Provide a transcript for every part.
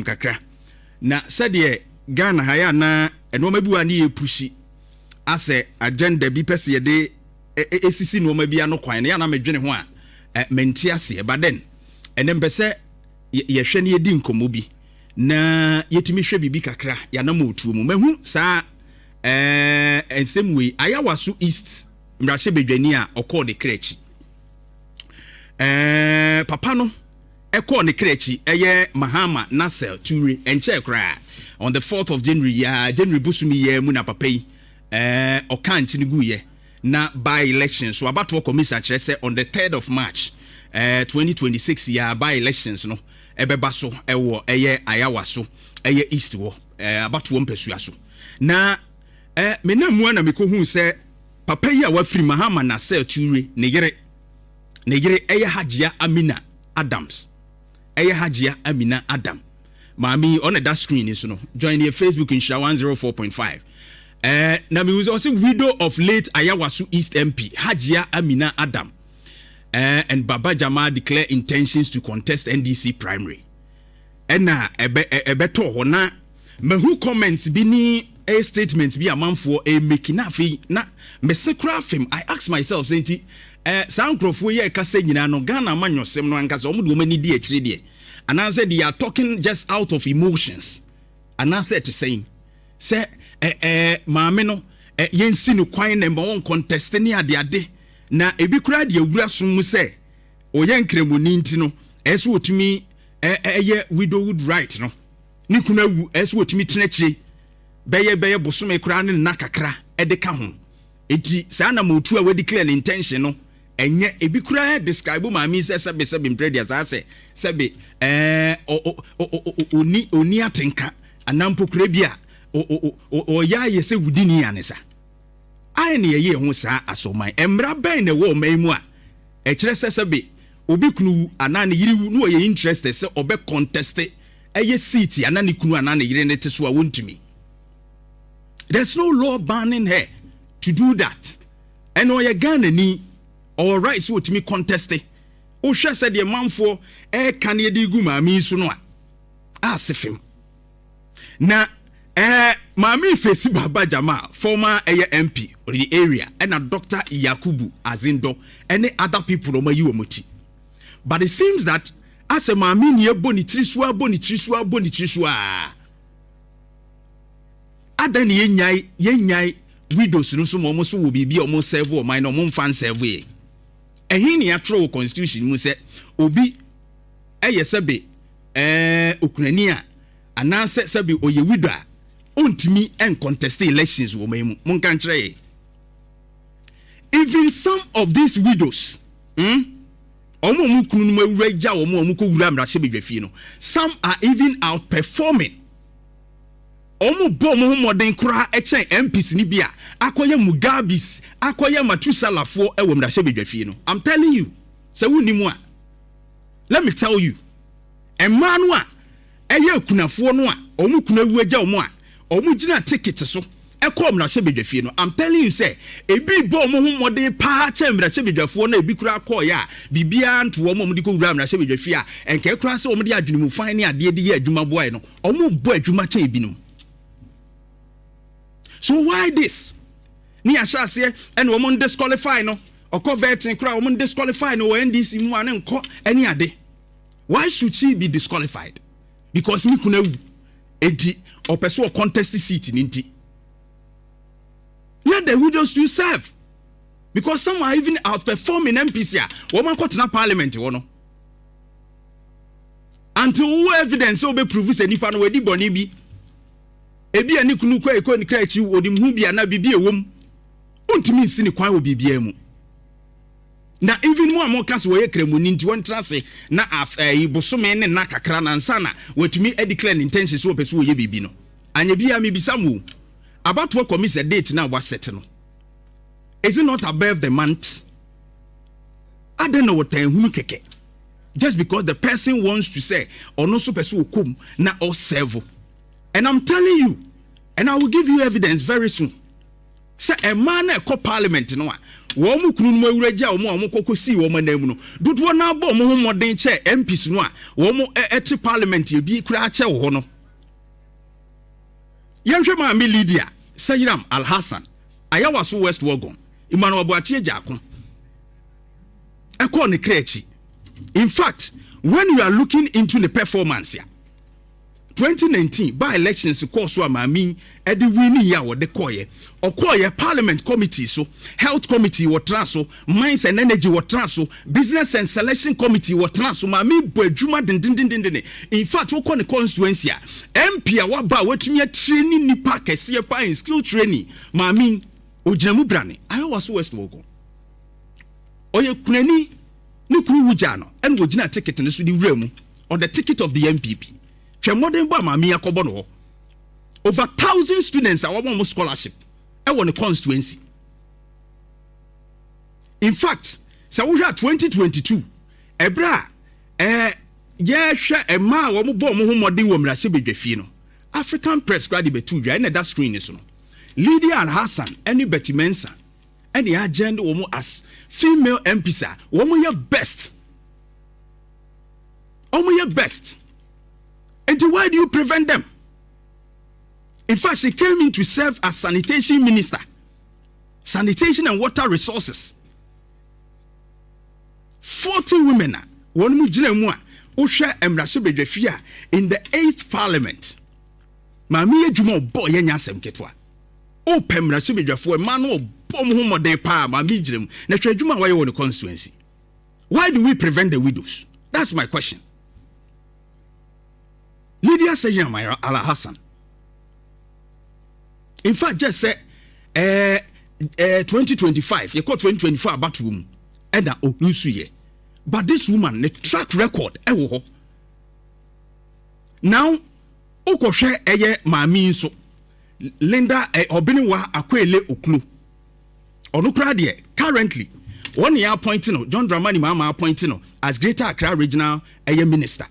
kakra na sɛdeɛ Ghana haya na enoma bi wa ne yepushi ase agenda bi pese yede esisi noma bi ano kwan na medwene ho a menti ase but then enem pese yehwe ne yedi nkomo bi na yetimi hwe bibi kakra ya na motuo mu mahu saa ensem we Ayawaso East mrahye bedwani a okọ de krechi papa no ekọ ne krechi eye Mahama Nasser Ture enche kra on the 4th of January ya January busumi ye mu na papa yi okanchi ni guye na by elections so about to commission kire say on the 3rd of March 2026 ya by elections no ebeba so ewo eye Ayawaso eye East wo about to mpesua so na me na mu na me ko hu say papa yi a wafiri Mahama Nasser Ture ne yere eye Hajia Amina Adams eye Hajia Amina Adam Mami on that screen is no join your Facebook in Nhyira 104.5 na me was also widow of late Ayawaso East MP Hajia Amina Adam and Baba Jama declare intentions to contest NDC primary and na ebeto ho na me who comments bi ni a statement bi amanfo making afi na me sekra fam I ask myself say sankrofo ye kasa nyina no Ghana manyosem no ankasa omo de omani di akire de and I said they are talking just out of emotions and I said to saying say maame no yensi no kwan number 1 contest ni ade na ebi kura de awura som mu say oye nkremoni nti no eso otumi eye widowhood right no ni kuna wu eso otumi tenakire beye bosome kura ne na kakra de ka ho enti saa na motu a we declare intention no enye ebi kura describe maami sebe mpredia za se sebe oni atenka anampo kura bia o ya yese wudini anesa ai ne ye ho saa asoman emra ben ne wo man mu a kire sebe obi kunu anane yiri wu no ye interested se obe contest eye seat anane kunu anane yiri ne teso a wontumi. There's no law banning her to do that. And oye Ghana ni all rights what me contest. O sha said the man for Canada gu mami so no a asefim. Na mami face Baba Jama former MP or the area and a Dr. Yakubu Azindo and other people on my uomoti. But it seems that as a mami ni bonitriswa adan yenyai widows no so mo so wo bibi o mo serve o man no mo fan serve e ehin ne atro constitution mu se obi sebe okunani a ana sebe oye widow a ontimi en contest elections wo man mu mon kan kire even some of these widows omo mu kunu no awura gya omo ko wura mra hye bedwafie no some are even outperforming omo bom ho modern kura echen MPs ni bia akoye Mugabis akoye Matusalafo ewo mrahye bedwafie no. I'm telling you se wonimu a let me tell you emma no a eye kunafo no a omo kunawu agya omo a omo gina ticket so ekọ mrahye bedwafie no. I'm telling you say ebi bom ho modern pa che mrahye bedwafo na ebi kura akoye a bibia nto omo de ko wura mrahye bedwafie a enke kura se omo de adwene mu fan ne ade de ye adwuma boy no omo bo adwuma che ebi no. So why this? Ni ashase and woman disqualify no or coveting crowd woman disqualify no NDC mu an nko any ade. Why should she be disqualified? Because ni kuna enti or person contest seat in inti. Let the widows to serve. Because some are even outperforming MPs here. Woman got na parliament wono. Until who evidence will be proved say nipa no wedi boni bi. Ebi ani kunu kwa eko ni krachi odim hu bia na bibie wom ontimi nsi ni kwan wo bibia mu na even mo amokas wo ye kremoni nti won trase na ibosome ne na kakra na nsana watumi declare intentions wo pese wo ye bibi no anya bia me bisamu about what commission date na wa set no is it not above the month? I don't know what hunu keke just because the person wants to say or no so person wo kom na or serve. And I'm telling you, and I will give you evidence very soon. Say a man a parliament no a wo mu kunu mu awuraja wo mu kokosi wo manam no dodo na ba mo ho modern che MPs no a wo mu eti parliament ye bi kura che wo no yenhwe ma me Lydia Sayiram Al Hassan ayawa so West Wagon Emmanuel Boachi Ejako ekọ ne krechi. In fact, when you are looking into the performance here 2019 by elections course wa mami e de winning ya wo de koye okoye parliament committee so health committee wo traso mines and energy wo traso business and selection committee wo traso mami bo adwuma dindindindindin. In fact wo ko ne constituency a MP a wa ba watumi training nipa kese pa in skill training mami oginamu brane ayo was West Wogo oye kunani ni kuru wujano and ogina ticket ne so di wura on the ticket of the MPP. Modern ba mami akobo no over 1,000 students are on scholarship e won the constituency. In fact, so we had 2022 ebra ye hwe e ma wo mo bo mo ho modern wo mrase bedwafie no African Press grad betu dwa na that screen is no Lydia Al Hassan any Betty Mensa any agenda wo mo as female MPs wo mo ye best. Best. And why do you prevent them? In fact, she came in to serve as sanitation minister, sanitation and water resources. 40 women, one mujinemwa, Usha Emrashebedefia in the 8th parliament. Mami Jumo boy yasem ketwa. O Pemrashebedefo, man or bomb homo de pa, Mami Jim, Nature Juma why on the constituency. Why do we prevent the widows? That's my question. Lydia Sayiram Al Hassan. In fact, just say 2025, you call 2024 about room and a but this woman, the track record, now, Oko share mami so Linda Obiniwa Akwele Oklu. Onukradie currently 1 year appointing John Dramani Mama appointing as Greater Accra Regional Minister.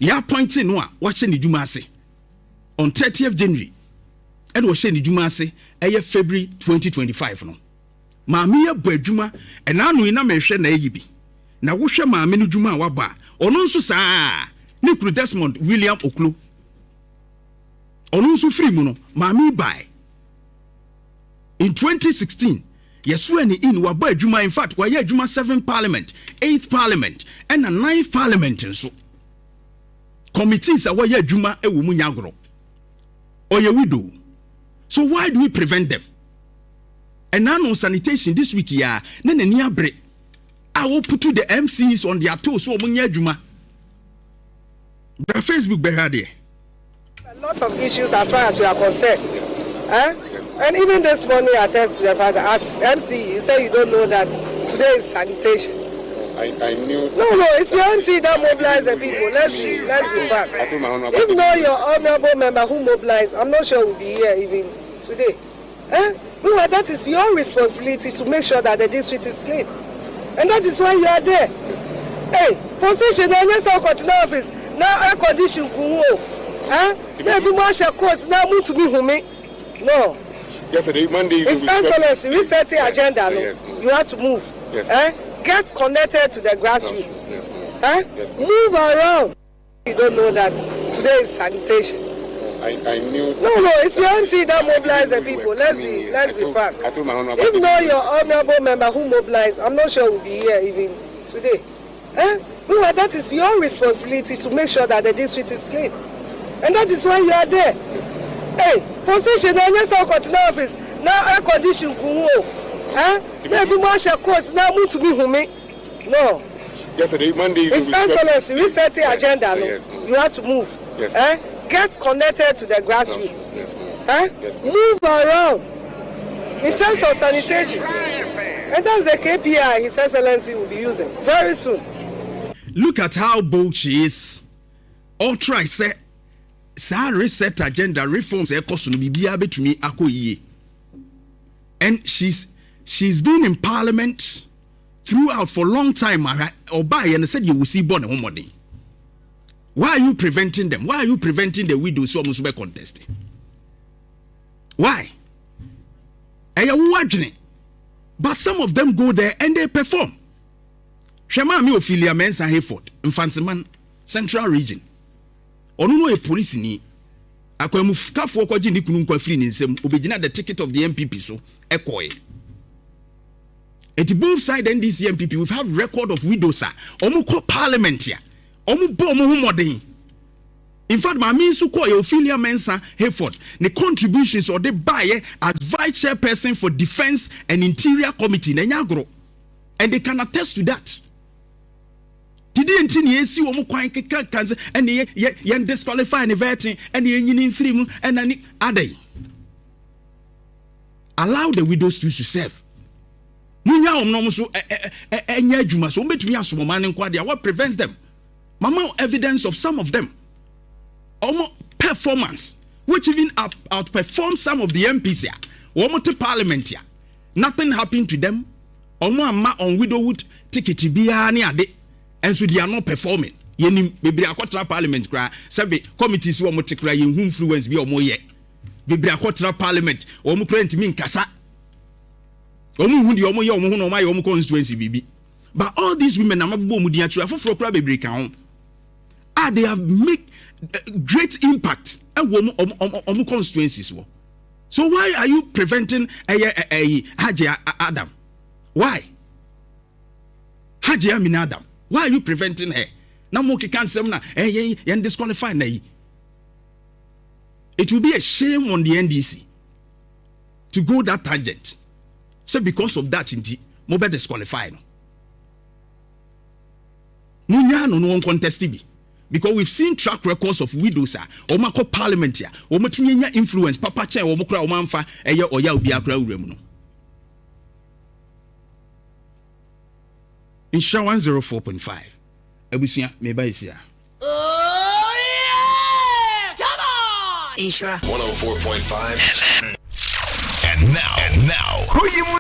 Ya appointing no a watching the Jumase on 30th January and watching the Jumase February 2025 no. Maami ya bwadwuma ena no ina mehwe na yibi. Na wo hwe maami no dwuma waba. Ono nso saa Nikru Desmond William Oklo. Ono nso free mu no maami bai. In 2016 Yesweni in waba adwuma. In fact waya adwuma 7th parliament, 8th parliament and a 9th parliament nso. Committees are waya adwuma e wo mu nyagoro. Oye widow. So why do we prevent them? And now on sanitation this week ya na nani abre. I will put to the MCs on their toes so omunya adwuma. The Facebook be here. A lot of issues as far as we are concerned. Yes. And even this morning I attest to the fact that as MC you say you don't know that today is sanitation. I knew. No, it's your MC that mobilized the people. Let's be frank. If not your honorable member who mobilized, I'm not sure we'll be here even today. No, that is your responsibility to make sure that the district is clean. And that is why you are there. Hey, position in your office. Now air condition maybe marshal courts now move to be home. No. Yesterday, Monday. It's excellency. We set the agenda. No? Yes, you have to move. Yes. Get connected to the grassroots. Yes, yes, move around. You don't know that today is sanitation. I knew. No, it's your MC that mobilized the people. Let's be frank. If not your honorable member who mobilized, I'm not sure we'll be here even today. No, that is your responsibility to make sure that the district is clean. And that is why you are there. Hey, position in your office. Now air condition maybe marshal courts now move to be home. No. Yesterday, Monday. It's excellency. We set the agenda. No? Yes, you have to move. Yes. Get connected to the grassroots. Yes. Move around. In terms of sanitation. And that's the KPI His Excellency will be using very soon. Look at how bold she is. All try say, reset agenda reforms and she's been in parliament throughout for a long time. Or by and said you will see born homody. Why are you preventing them? Why are you preventing the widows who must be contesting? Why? wadwene. But some of them go there and they perform. Shema mi Ophelia Mensa Hayford, Mfantsiman, Central Region. Onu no a police ni. Akwamu kafo kwaji ni kunu kwa free ni nsem obegina the ticket of the MPP so ekoye. At both side NDC MPP we have record of widows omu ko parliament ya. Omu bo omu humodin. In fact, my means to call your Ophelia Mensa Hayford, the contributions or the buyer as vice chairperson for defense and interior committee, and they can attest to that. Didn't you see what quite cancer and the disqualify and vetting and the union free and any other? Allow the widows to serve. What prevents them? Mama, evidence of some of them. Almost performance, which even outperforms some of the MPs here. Almost to parliament here. Nothing happened to them. Almost on widowhood ticket to be and so they are not performing. Yenim bebre akotra parliament kra sabe committees wo motekra ye hu influence bi omo ye. Bebre akotra parliament omo kra ntimi nkasa. Omo hu de omo ye omo hu no ma ye omo constituency bibi. But all these women amabo mu dia tru afoforo kra bebre kan ho. They have made great impact and on constituencies. So why are you preventing Haji Adam? Why? Haji Amin Adam. Why are you preventing her? Now Moki can't say na disqualify na. It will be a shame on the NDC to go that tangent. So because of that, indeed, mobile disqualified. No one contest be. Because we've seen track records of widows or mako parliament here or matunya influence papa chair or mokra or manfa eye or ya obi akra uremu no. Nhyira 104.5 Ebusua me ba isia. Oh yeah! Come on! Nhyira 104.5 and now who you